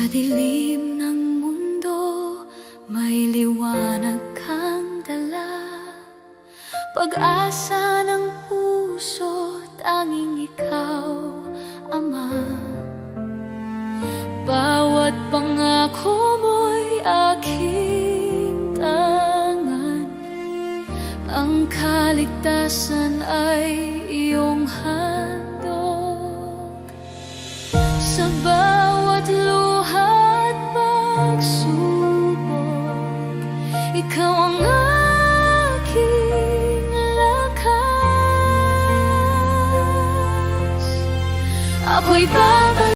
dilim ng mundo, may liwanag kang dala. Pag-asa ng puso, tanging ikaw, Ama. Bawat pangako mo'y aking tangan. Ang kaligtasan ay iyong handog. Sa bawat luha at pagsubok, ikaw ang aking lakas. Ako'y